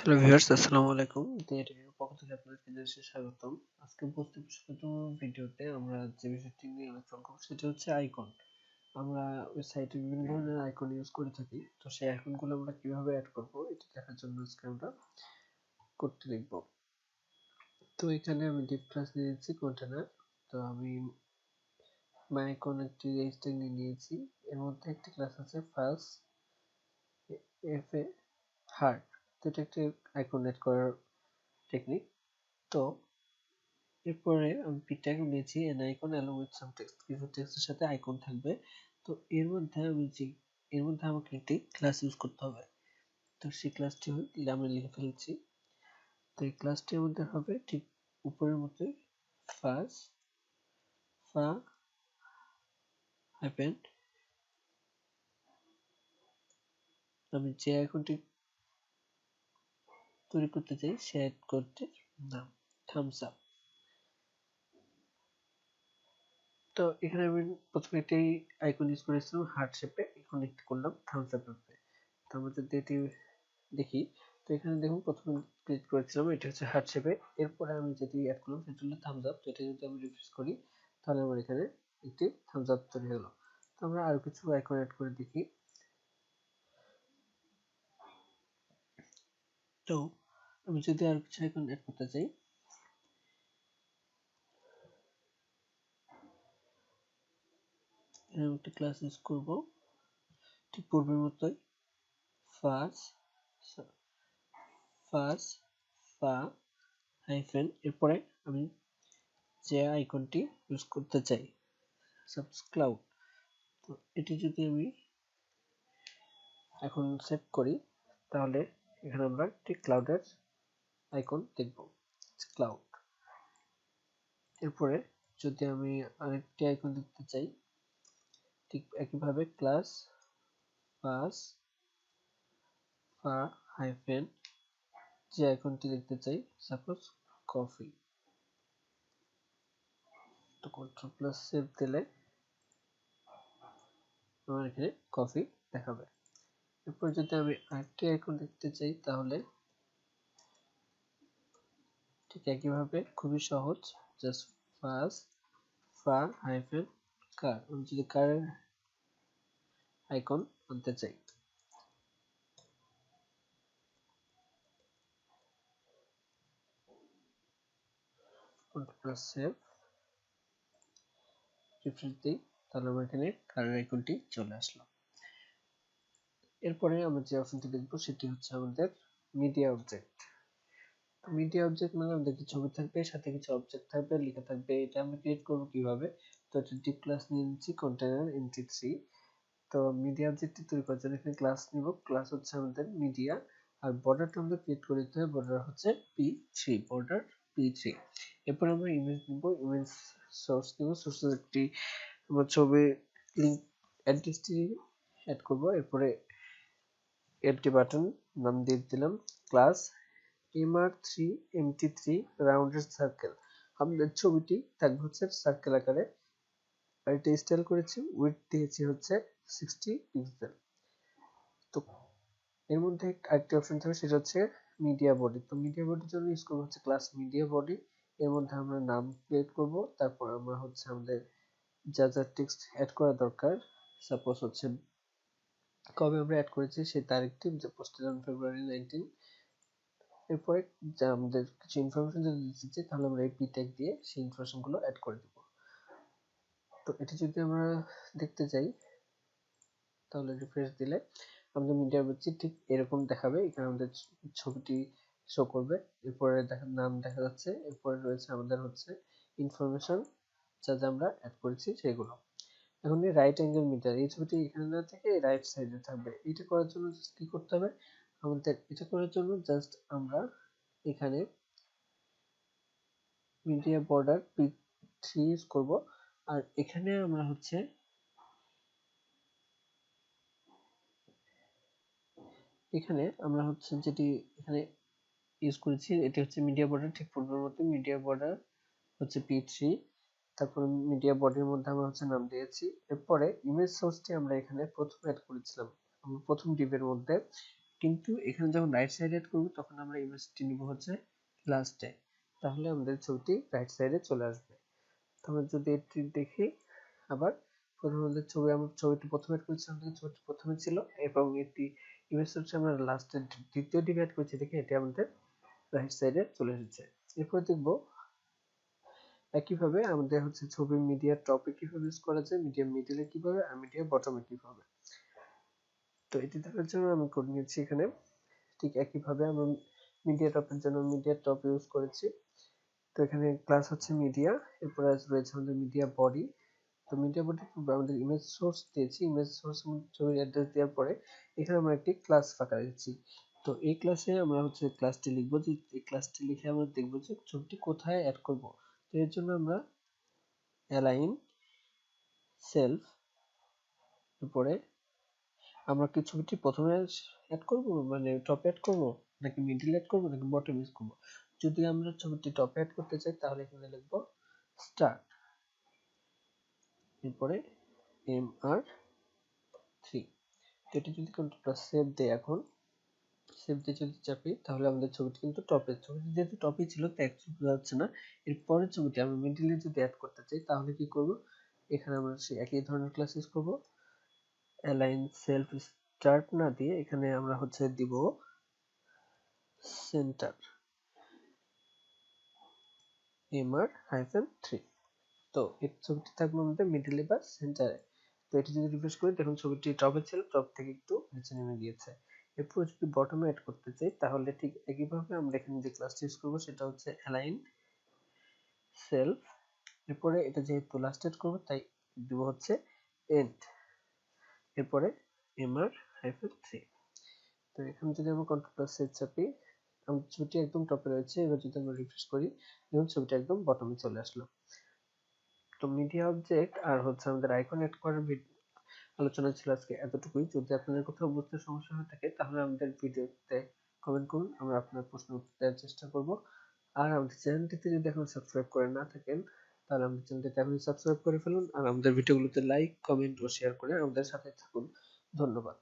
Hello viewers, আসসালামু আলাইকুম। টিএর পক্ষ থেকে আপনাদেরকে জানাচ্ছি স্বাগতম। আজকে উপস্থিত ভিডিওতে আমরা যে বিষয়টি নিয়ে আলোচনা করব সেটা হচ্ছে আইকন। আমরা ওয়েবসাইটে বিভিন্ন ধরনের আইকন ইউজ করে থাকি। তো সেই আইকনগুলো আমরা কিভাবে অ্যাড করব এটা দেখার জন্য আজকে আমরা করতে দেখব। তো এখানে আমি ডিপ ক্লাস নিয়েছি কন্টেনার। তো আমি মাই আইকন একটি রেজিস্টার নিয়েছি। এর মধ্যে একটি ক্লাস আছে ফার্স্ট এফ এ হার্ট। তো এটা একটি আইকন অ্যাড করার টেকনিক। তো এরপরে আমি p-tag নিয়েছি an icon along with some text, কিছু টেক্সটের সাথে আইকন থাকবে। তো এর মধ্যে আমাকে একটি ক্লাস ইউজ করতে হবে। তো সেই ক্লাসটি আমি লিখে ফেলছি। তো এই ক্লাসটির মধ্যে হবে ঠিক উপরের মতোই ফার্স্ট ফা হাইফেন আমি যে আইকনটি তৈরি করতে চাই সে আইকনটির নাম থামস আপ। তো এখানে আমি প্রথমে একটি আইকন ইউজ করেছিলাম হার্ট শেপে, এখন একটি করলাম থামস আপ শেপে। তো আমরা যদি এটি দেখি, তো এখানে দেখুন প্রথমে ক্লিক করেছিলাম এটা হচ্ছে হার্ট শেপে, এরপরে আমি যেটি অ্যাড করলাম সেটা হলো থামস আপ। তো এটা যদি আমি রিফ্রেশ করি তাহলে আমার এখানে একটি থামস আপ তৈরি হলো। তো আমরা আরো কিছু আইকন অ্যাড করে দেখি। তো আমি যদি আরো কিছু আইকন অ্যাড করতে চাই, আমি একটা ক্লাস ইউজ করব ঠিক পূর্বের মতোই ফার্স্ট ফার্স্ট ফা হাইফেন, এরপরে আমি যে আইকনটি ইউজ করতে চাই সাপোজ ক্লাউড। তো এটি যদি আমি এখন সেভ করি তাহলে এখানে আমরা একটি ক্লাউডের আইকন দেখব, ক্লাউড। এরপরে যদি আমি আরেকটি আইকন দেখতে চাই ঠিক একইভাবে ক্লাস পাস ফা হাইফেন যে আইকনটি দেখতে চাই সাপোজ কফি। তো কন্ট্রোল প্লাস সেভ দিলে আমার এখানে কফি দেখাবে। এরপর যদি আমি আরেকটি আইকন দেখতে চাই তাহলে ঠিক একইভাবে খুবই সহজ, জাস্ট ফার্স্ট ফা হাইফেন কার। আমি যদি কারের আইকন আনতে চাই কন্ট্রোল প্লাস সেভ রিফ্রেশ দিই তাহলে আমার এখানে কারের আইকনটি চলে আসলো। এরপরে আমরা যে অপশনটি দেখবো সেটি হচ্ছে আমাদের মিডিয়া অবজেক্ট। মিডিয়া অবজেক্ট মানে আমাদের কিছু ছবি থাকবে, সাথে কিছু অবজেক্ট থাকবে, লেখা থাকবে। এটা আমরা ক্রিয়েট করব কিভাবে? তো এটা ডিপ ক্লাস নিয়ে নিচ্ছি কন্টেইনার এন্ট্রি 3। তো মিডিয়া অবজেক্টটি তৈরি করার জন্য এখানে ক্লাস নিব, ক্লাস হচ্ছে আমাদের মিডিয়া। আর বর্ডারটা আমাদের ক্রিয়েট করে দিতে হবে, বর্ডার হচ্ছে p3, বর্ডার p3। এরপর আমরা ইমেজ নিব, ইমেজ সোর্স নিব, সোর্সের একটি আমরা ছবি লিংক অ্যাড্রেসটি অ্যাড করব। এরপরে এমটি বাটন নাম দিয়ে দিলাম ক্লাস mr3mt3 রাউন্ডেড সার্কেল। আমাদের ছবিটি থাকবে হচ্ছে সার্কেল আকারে। আর এটা স্টাইল করেছি, উইডথ দিয়েছি হচ্ছে 60 পিক্সেল। তো এর মধ্যে আরেকটি অপশন থাকবে সেটা হচ্ছে মিডিয়া বডি। তো মিডিয়া বডির জন্য ইউজ করবো হচ্ছে ক্লাস মিডিয়া বডি। এর মধ্যে আমরা নাম ক্রিয়েট করব, তারপর আমরা হচ্ছে আমাদের যা যা টেক্সট অ্যাড করা দরকার, সাপোজ হচ্ছে কবে আমরা অ্যাড করেছি সেই তারিখটি, পোস্টেড অন ফেব্রুয়ারি 19। এরপরে যা আমাদের কিছু ইনফরমেশন যদি দিতে তাহলে আমরা এই p-tag দিয়ে সেই ইনফরমেশন গুলো অ্যাড করে দেব। তো এটা যদি আমরা দেখতে যাই তাহলে রিফ্রেশ দিলে আমাদের মিডিয়া অবজেক্ট ঠিক এরকম দেখাবে। এখানে আমাদের ছবিটি শো করবে, এরপরে নাম দেখা যাচ্ছে, এরপরে রয়েছে আমাদের হচ্ছে ইনফরমেশন যা যা আমরা অ্যাড করেছি সেগুলো। এখন এই রাইট অ্যাঙ্গেল মিটার, এই ছবিটি এখানে না থেকে রাইট সাইডে থাকবে। এটা করার জন্য কি করতে হবে আমাদের? এটা করার জন্য জাস্ট আমরা এখানে মিডিয়া বর্ডার p3 ইউজ করব। আর এখানে আমরা হচ্ছে যেটি এখানে ইউজ করেছি এটি হচ্ছে মিডিয়া বর্ডার, ঠিক পূর্বের মতো মিডিয়া বর্ডার হচ্ছে p3। তারপর মিডিয়া বডির মধ্যে আমরা হচ্ছে নাম দিয়েছি। এরপরে ইমেজ সোর্সটি আমরা এখানে প্রথমে অ্যাড করেছিলাম আমরা প্রথম ডিভের মধ্যে। কিন্তু এখানে যখন রাইট সাইডে অ্যাড করব তখন আমরা ইমেজটি নিব হচ্ছে লাস্টে, তাহলে আমাদের ছবিটি রাইট সাইডে চলে আসবে। আমরা যদি এটি দেখি, আবার প্রথমে আমাদের আমরা ছবিটি প্রথমে অ্যাড করেছিলাম, ছবিটি প্রথমে ছিল, এবং এটি ইমেজ হচ্ছে আমরা লাস্টে দ্বিতীয় ডিভি অ্যাড করেছি দেখে এটি আমাদের রাইট সাইডে চলে এসেছে। এরপর দেখব একইভাবে আমাদের হচ্ছে ছবির মিডিয়া টপে কিভাবে ইউজ করা যায়, মিডিয়া মিডলে কিভাবে, আর মিডিয়া বটমে কিভাবে। তো এটি দেখার জন্য আমি করে নিয়েছি এখানে ঠিক একইভাবে আমরা মিডিয়া টপের জন্য মিডিয়া টপ ইউজ করেছি। তো এখানে ক্লাস হচ্ছে মিডিয়া, এরপর রয়েছে আমাদের মিডিয়া বডি। তো মিডিয়া বডি আমাদের ইমেজ সোর্স দিয়েছি, ইমেজ সোর্স ছবির অ্যাড্রেস দেওয়ার পরে এখানে আমরা একটি ক্লাস ফাঁকা রেখেছি। তো এই ক্লাসে আমরা হচ্ছে ক্লাসটি লিখবো, যে এই ক্লাসটি লিখে আমরা দেখবো যে ছবিটি কোথায় অ্যাড করব। তো এর জন্য আমরা অ্যালাইন সেলফ, এরপরে আমরা কি ছবিটি প্রথমে অ্যাড করব, মানে টপ অ্যাড করব, নাকি মিডল অ্যাড করব, নাকি বটম ইউজ করব। যদি আমরা ছবিটি টপ অ্যাড করতে চাই তাহলে এখানে লিখব স্টার্ট, এরপরে MR3। তো এটি যদি কন্ট্রোল সেভ দেই, এখন সেভ দিয়ে যদি চাপি তাহলে আমাদের ছবিটি কিন্তু টপে, ছবিটি যেহেতু টপে ছিল তাই অ্যাকচুয়ালি বোঝা যাচ্ছে না। এরপরের ছবিটি আমরা মিডলে যদি অ্যাড করতে চাই তাহলে কি করব, এখানে আমরা সেই একই ধরনের ক্লাস ইউজ করব। অ্যালাইন সেলফ স্টার্ট না দিয়ে এখানে আমরা হচ্ছে দিব সেন্টার, MR-3। তো এই ছবিটি থাকবে আমাদের মিডলে বা সেন্টারে। তো এটি যদি রিফ্রেশ করি দেখুন ছবিটি টপে ছিল, টপ থেকে একটু নিচে নেমে গিয়েছে। এরপর যদি বটমে অ্যাড করতে চাই তাহলে ঠিক একইভাবে আমরা এখানে যে ক্লাসটি ইউজ করবো সেটা হচ্ছে অ্যালাইন সেলফ, এরপরে এটা যেহেতু লাস্ট অ্যাড করবো তাই দিব হচ্ছে এন্ড, এরপরে MR-3। তো এখানে যদি আমরা কন্ট্রোল সেট চাপি আমাদের ছবিটি একদম টপে রয়েছে। এবার যদি আমরা রিফ্রেশ করি দেখুন ছবিটা একদম বটমে চলে আসলো। তো মিডিয়া অবজেক্ট আর হচ্ছে আমাদের আইকন অ্যাড করার আলোচনা ছিল আজকে এতটুকুই। যদি আপনাদের কোথাও বুঝতে সমস্যা হয়ে থাকে তাহলে আমাদের ভিডিওতে কমেন্ট করুন, আমরা আপনার প্রশ্ন উত্তর দেওয়ার চেষ্টা করব। আর আমাদের চ্যানেলটিতে যদি এখন সাবস্ক্রাইব করে না থাকেন তাহলে আমাদের চ্যানেলটিতে এখনই সাবস্ক্রাইব করে ফেলুন, আর আমাদের ভিডিওগুলোতে লাইক, কমেন্ট ও শেয়ার করে আমাদের সাথে থাকুন। ধন্যবাদ।